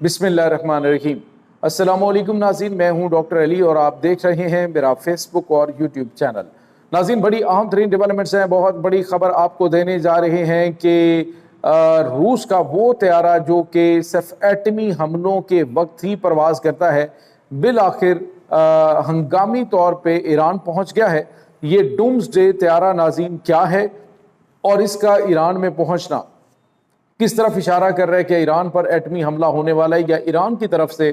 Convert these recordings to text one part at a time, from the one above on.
बिस्मिल्लाहिर्रहमानिर्रहीम। अस्सलाम वालेकुम नाज़रीन, मैं हूं डॉक्टर अली और आप देख रहे हैं मेरा फेसबुक और यूट्यूब चैनल। नाज़रीन, बड़ी अहम तरीन डेवलपमेंट्स हैं, बहुत बड़ी खबर आपको देने जा रहे हैं कि रूस का वो तैयारा जो कि सिर्फ एटमी हमलों के वक्त ही परवाज़ करता है, बिल आखिर हंगामी तौर पे ईरान पहुंच गया है। ये डूम्सडे तैयारा नाज़रीन क्या है और इसका ईरान में पहुंचना किस तरफ इशारा कर रहा है कि ईरान पर एटमी हमला होने वाला है या ईरान की तरफ से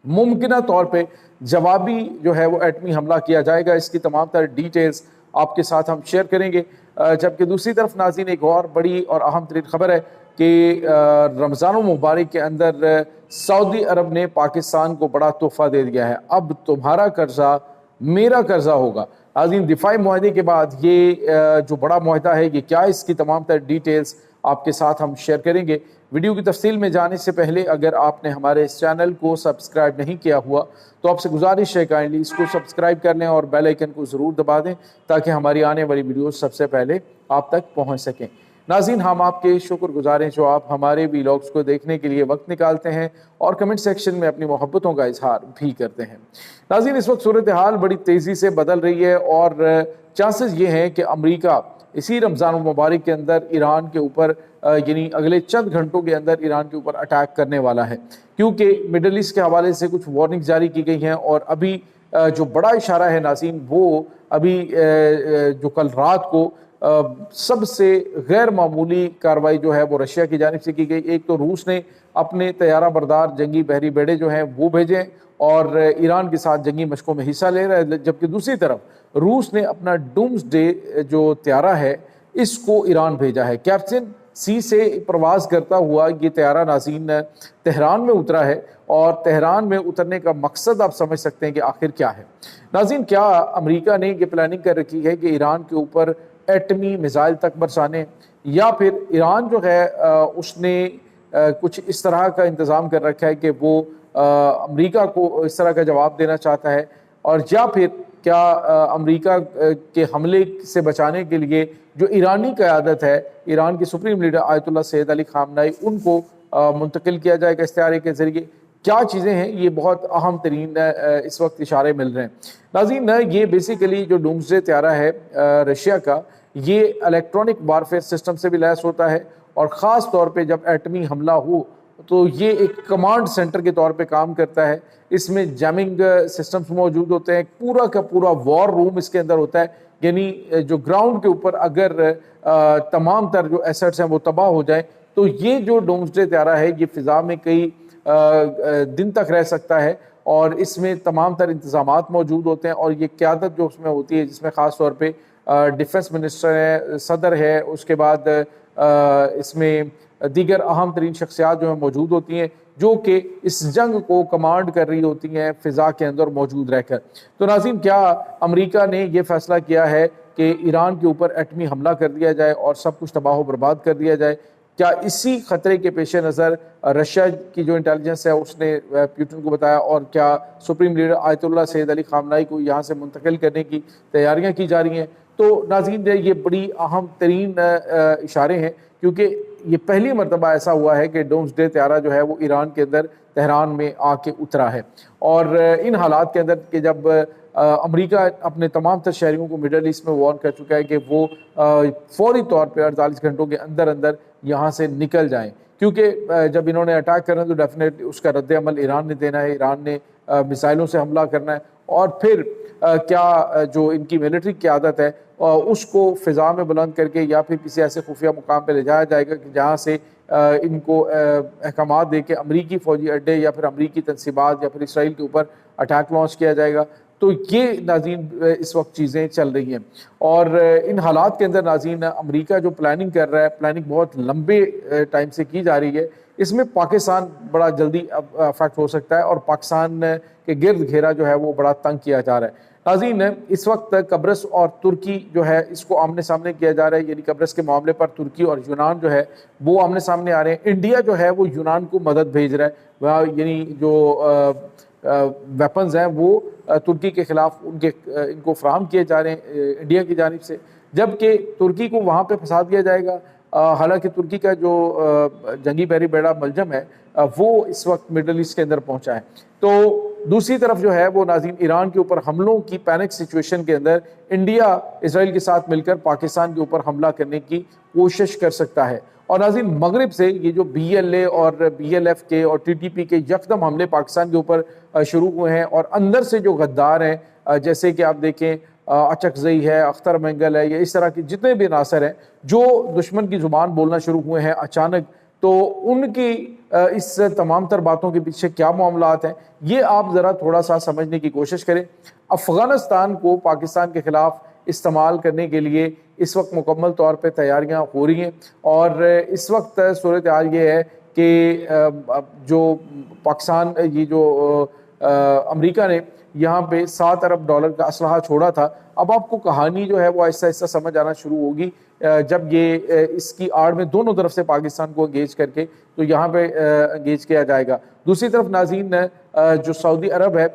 मुमकिना तौर पे जवाबी जो है वो एटमी हमला किया जाएगा। इसकी तमाम तर डिटेल्स आपके साथ हम शेयर करेंगे। जबकि दूसरी तरफ नाज़रीन, एक और बड़ी और अहम तरीन खबर है कि रमज़ान मुबारक के अंदर सऊदी अरब ने पाकिस्तान को बड़ा तोहफा दे दिया है। अब तुम्हारा कर्जा मेरा कर्जा होगा। नाज़रीन, दिफाई मुआहदे के बाद ये जो बड़ा मुआहदा है ये क्या, इसकी तमाम तर डिटेल्स आपके साथ हम शेयर करेंगे। वीडियो की तफसील में जाने से पहले अगर आपने हमारे इस चैनल को सब्सक्राइब नहीं किया हुआ तो आपसे गुजारिश है काइंडली इसको सब्सक्राइब कर लें और बेल आइकन को ज़रूर दबा दें ताकि हमारी आने वाली वीडियोस सबसे पहले आप तक पहुंच सकें। नाज़रीन, हम आपके शुक्रगुजार हैं जो आप हमारे वीलॉग्स को देखने के लिए वक्त निकालते हैं और कमेंट सेक्शन में अपनी मोहब्बतों का इजहार भी करते हैं। नाज़रीन, इस वक्त सूरत हाल बड़ी तेज़ी से बदल रही है और चांसेस ये हैं कि अमरीका इसी रमज़ान मुबारक के अंदर ईरान के ऊपर यानी अगले चंद घंटों के अंदर ईरान के ऊपर अटैक करने वाला है, क्योंकि मिडल ईस्ट के हवाले से कुछ वार्निंग जारी की गई हैं। और अभी जो बड़ा इशारा है नाज़रीन, वो अभी जो कल रात को सबसे गैर मामूली कार्रवाई जो है वो रशिया की जानिब से की गई। एक तो रूस ने अपने तैयारा बरदार जंगी बहरी बेड़े जो हैं वो भेजे और ईरान के साथ जंगी मशकों में हिस्सा ले रहा है, जबकि दूसरी तरफ रूस ने अपना डूम्सडे जो तैयारा है इसको ईरान भेजा है। कैप्टन सी से प्रवास करता हुआ ये तैयारा नाज़रीन तेहरान में उतरा है और तेहरान में उतरने का मकसद आप समझ सकते हैं कि आखिर क्या है। नाज़रीन, क्या अमेरिका ने ये प्लानिंग कर रखी है कि ईरान के ऊपर एटमी मिसाइल तक बरसाने, या फिर ईरान जो है उसने कुछ इस तरह का इंतज़ाम कर रखा है कि वो अमेरिका को इस तरह का जवाब देना चाहता है, और या फिर क्या अमेरिका के हमले से बचाने के लिए जो ईरानी क़यादत है, ईरान के supreme leader Ayatollah Syed Ali Khamenei, उनको मुंतकिल किया जाएगा इस तैयारी के ज़रिए। क्या चीज़ें हैं, ये बहुत अहम तरीन इस वक्त इशारे मिल रहे हैं। नाज़रीन, ये बेसिकली जो डूम्सडे तैयारा है रशिया का, ये इलेक्ट्रॉनिक वारफेयर सिस्टम से भी लैस होता है और ख़ास तौर पे जब एटमी हमला हो तो ये एक कमांड सेंटर के तौर पे काम करता है। इसमें जैमिंग सिस्टम्स मौजूद होते हैं, पूरा का पूरा वॉर रूम इसके अंदर होता है। यानी जो ग्राउंड के ऊपर अगर तमाम तर जो एसेट्स हैं वो तबाह हो जाए तो ये जो डूम्सडे तैयारा है ये फ़िज़ा में कई दिन तक रह सकता है और इसमें तमाम तर इंतज़ामात मौजूद होते हैं। और ये क़यादत जो उसमें होती है, जिसमें ख़ास तौर पे डिफेंस मिनिस्टर है, सदर है, उसके बाद इसमें दीगर अहम तरीन शख्सियात जो हैं मौजूद होती हैं जो कि इस जंग को कमांड कर रही होती हैं फ़िज़ा के अंदर मौजूद रहकर। तो नाज़रीन, क्या अमेरिका ने यह फ़ैसला किया है कि ईरान के ऊपर एटमी हमला कर दिया जाए और सब कुछ तबाह बर्बाद कर दिया जाए? क्या इसी ख़तरे के पेश नज़र रशिया की जो इंटेलिजेंस है उसने पुतिन को बताया और क्या supreme leader Ayatollah Syed Ali Khamenei को यहाँ से मुंतकिल करने की तैयारियाँ की जा रही हैं? तो नाज़रीन, ये बड़ी अहम तरीन इशारे हैं, क्योंकि ये पहली मरतबा ऐसा हुआ है कि डूम्सडे तैयारा जो है वो ईरान के अंदर तेहरान में आके उतरा है। और इन हालात के अंदर कि जब अमेरिका अपने तमाम तर शहरियों को मिडल ईस्ट में वार्न कर चुका है कि वो फौरी तौर पे 48 घंटों के अंदर अंदर यहाँ से निकल जाएं, क्योंकि जब इन्होंने अटैक करना है तो डेफिनेटली उसका रद्द अमल ईरान ने देना है, ईरान ने मिसाइलों से हमला करना है। और फिर क्या जो इनकी मिलिट्री की आदत है उसको फ़िज़ा में बुलंद करके या फिर किसी ऐसे खुफिया मुकाम पर ले जाया जाएगा कि जहाँ से इनको अहकामात दे के अमरीकी फ़ौजी अड्डे या फिर अमरीकी तनसीबात या फिर इसराइल के ऊपर अटैक लॉन्च किया जाएगा। तो ये नाज़रीन इस वक्त चीज़ें चल रही हैं और इन हालात के अंदर नाज़रीन अमेरिका जो प्लानिंग कर रहा है, प्लानिंग बहुत लंबे टाइम से की जा रही है। इसमें पाकिस्तान बड़ा जल्दी अफेक्ट हो सकता है और पाकिस्तान के गिर्द घेरा जो है वो बड़ा तंग किया जा रहा है। नाज़रीन, इस वक्त कब्रस और तुर्की जो है इसको आमने सामने किया जा रहा है, यानी कब्रस के मामले पर तुर्की और यूनान जो है वो आमने सामने आ रहे हैं। इंडिया जो है वो यूनान को मदद भेज रहा है, वहाँ यानी जो वेपन्स हैं वो तुर्की के ख़िलाफ़ इनको फ़राहम किए जा रहे हैं इंडिया की जानिब से, जबकि तुर्की को वहाँ पे फंसा दिया जाएगा। حالانکہ ترکی کا جو جنگی بحری بیڑا ملجم ہے وہ اس وقت مڈل ایسٹ کے اندر پہنچا ہے۔ تو دوسری طرف جو ہے وہ ناظرین ایران کے اوپر حملوں کی پینک سچویشن کے اندر انڈیا اسرائیل کے ساتھ مل کر پاکستان کے اوپر حملہ کرنے کی کوشش کر سکتا ہے۔ اور ناظرین مغرب سے یہ جو بی ایل اے اور بی ایل ایف کے اور ٹی ٹی پی کے یکدم حملے پاکستان کے اوپر شروع ہوئے ہیں، اور اندر سے جو غدار ہیں جیسے کہ آپ دیکھیں اچکزئی ہے، اختر مینگل ہے، یا اس طرح کے جتنے بھی عناصر ہیں جو دشمن کی زبان بولنا شروع ہوئے ہیں اچانک، تو ان کی اس تمام تر باتوں کے پیچھے کیا معاملات ہیں یہ آپ ذرا تھوڑا سا سمجھنے کی کوشش کریں۔ افغانستان کو پاکستان کے خلاف استعمال کرنے کے لیے اس وقت مکمل طور پہ تیاریاں ہو رہی ہیں، اور اس وقت صورتحال یہ ہے کہ جو پاکستان یہ جو امریکہ نے یہاں پہ $7 ارب کا اسلحہ چھوڑا تھا، اب آپ کو کہانی جو ہے وہ آہستہ آہستہ سمجھ آنا شروع ہوگی جب یہ اس کی آڑ میں دونوں طرف سے پاکستان کو انگیج کر کے تو یہاں پہ انگیج کیا جائے گا۔ دوسری طرف ناظرین جو سعودی عرب ہے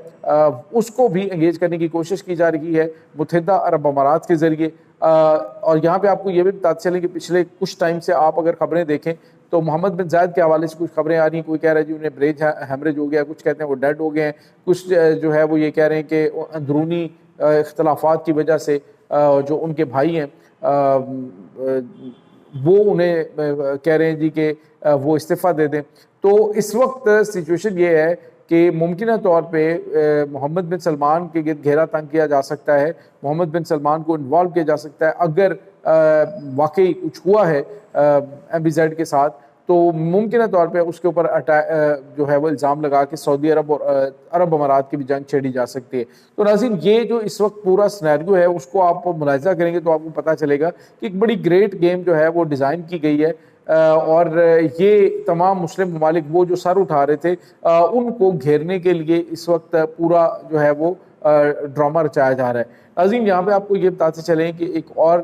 اس کو بھی انگیج کرنے کی کوشش کی جا رہی ہے متحدہ عرب امارات کے ذریعے، اور یہاں پہ آپ کو یہ بھی بتاتے چلیں کہ پچھلے کچھ ٹائم سے آپ اگر خبریں دیکھیں تو محمد بن زائد کے حوالے سے کچھ خبریں آ رہی ہیں، کوئی کہہ رہا ہے جی انہیں برین ہیمریج ہو گیا، کچھ کہتے ہیں وہ ڈیڈ ہو گئے ہیں، کچھ جو ہے وہ یہ کہہ رہے ہیں کہ اندرونی اختلافات کی وجہ سے جو ان کے بھائی ہیں وہ انہیں کہہ رہے ہیں جی کہ وہ استعفیٰ دے دیں۔ تو اس وقت سچویشن یہ ہے کہ ممکنہ طور پہ محمد بن سلمان کے گرد گھیرا تنگ کیا جا سکتا ہے، محمد بن سلمان کو انوالو کیا جا سکتا ہے اگر واقعی کچھ ہوا ہے ایم بی زیڈ کے ساتھ، تو ممکنہ طور پہ اس کے اوپر جو ہے وہ الزام لگا کے سعودی عرب اور عرب امارات کی بھی جنگ چھیڑی جا سکتی ہے۔ تو ناظرین یہ جو اس وقت پورا سینیریو ہے اس کو آپ ملاحظہ کریں گے تو آپ کو پتہ چلے گا کہ ایک بڑی گریٹ گیم جو ہے وہ ڈیزائن کی گئی ہے، اور یہ تمام مسلم ممالک وہ جو سر اٹھا رہے تھے ان کو گھیرنے کے لیے اس وقت پورا جو ہے وہ ڈرامہ رچایا جا رہا ہے۔ ناظرین یہاں پہ آپ کو یہ بتاتے چلیں کہ ایک اور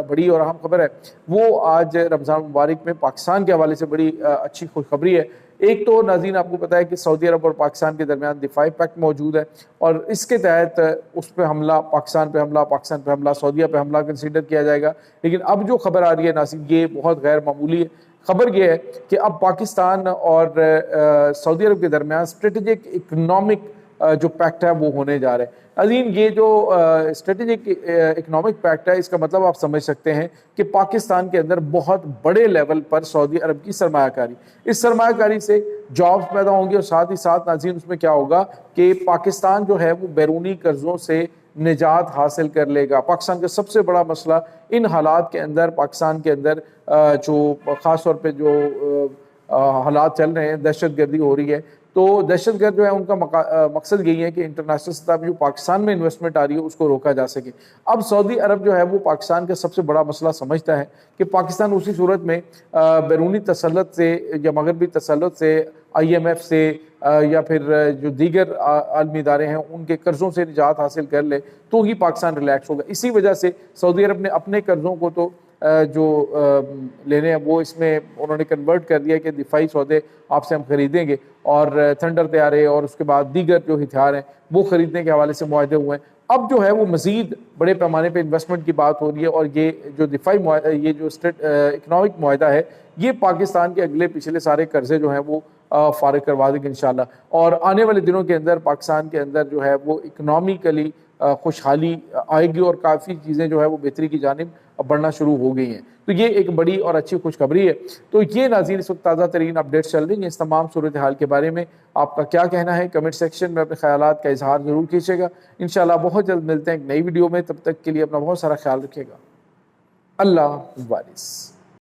بڑی اور اہم خبر ہے وہ آج رمضان مبارک میں پاکستان کے حوالے سے بڑی اچھی خوشخبری ہے۔ ایک تو ناظرین آپ کو پتہ ہے کہ سعودی عرب اور پاکستان کے درمیان دفاعی پیکٹ موجود ہے، اور اس کے تحت اس پہ حملہ پاکستان پہ حملہ سعودیہ پہ حملہ کنسیڈر کیا جائے گا۔ لیکن اب جو خبر آ رہی ہے ناظرین یہ بہت غیر معمولی ہے۔ خبر یہ ہے کہ اب پاکستان اور سعودی عرب کے درمیان اسٹریٹجک اکنامک جو پیکٹ ہے وہ ہونے جا رہے ہیں۔ عظیم یہ جو اسٹریٹجک اکنامک پیکٹ ہے اس کا مطلب آپ سمجھ سکتے ہیں کہ پاکستان کے اندر بہت بڑے لیول پر سعودی عرب کی سرمایہ کاری، اس سرمایہ کاری سے جابز پیدا ہوں گے، اور ساتھ ہی ساتھ ناظرین اس میں کیا ہوگا کہ پاکستان جو ہے وہ بیرونی قرضوں سے نجات حاصل کر لے گا۔ پاکستان کا سب سے بڑا مسئلہ ان حالات کے اندر پاکستان کے اندر جو خاص طور پہ جو حالات چل رہے ہیں، دہشت گردی ہو رہی ہے، تو دہشت گرد جو ہے ان کا مقصد یہی ہے کہ انٹرنیشنل سطح پہ جو پاکستان میں انویسٹمنٹ آ رہی ہے اس کو روکا جا سکے۔ اب سعودی عرب جو ہے وہ پاکستان کا سب سے بڑا مسئلہ سمجھتا ہے کہ پاکستان اسی صورت میں بیرونی تسلط سے یا مغربی تسلط سے، آئی ایم ایف سے یا پھر جو دیگر عالمی ادارے ہیں ان کے قرضوں سے نجات حاصل کر لے تو ہی پاکستان ریلیکس ہوگا۔ اسی وجہ سے سعودی عرب نے اپنے قرضوں کو تو جو لینے ہیں وہ اس میں انہوں نے کنورٹ کر دیا کہ دفاعی سودے آپ سے ہم خریدیں گے، اور تھنڈر طیارے اور اس کے بعد دیگر جو ہتھیار ہیں وہ خریدنے کے حوالے سے معاہدے ہوئے ہیں۔ اب جو ہے وہ مزید بڑے پیمانے پہ انویسٹمنٹ کی بات ہو رہی ہے، اور یہ جو دفاعی یہ جو اکنامک معاہدہ ہے یہ پاکستان کے اگلے پچھلے سارے قرضے جو ہیں وہ فارغ کروا دیں گے انشاءاللہ، اور آنے والے دنوں کے اندر پاکستان کے اندر جو ہے وہ اکنامیکلی خوشحالی آئے گی، اور کافی چیزیں جو ہے وہ بہتری کی جانب بڑھنا شروع ہو گئی ہیں۔ تو یہ ایک بڑی اور اچھی خوشخبری ہے۔ تو یہ ناظرین اس وقت تازہ ترین اپڈیٹس چل رہی ہیں، اس تمام صورتحال کے بارے میں آپ کا کیا کہنا ہے؟ کمنٹ سیکشن میں اپنے خیالات کا اظہار ضرور کیجیے گا۔ انشاءاللہ بہت جلد ملتے ہیں ایک نئی ویڈیو میں، تب تک کے لیے اپنا بہت سارا خیال رکھیے گا۔ اللہ حافظ۔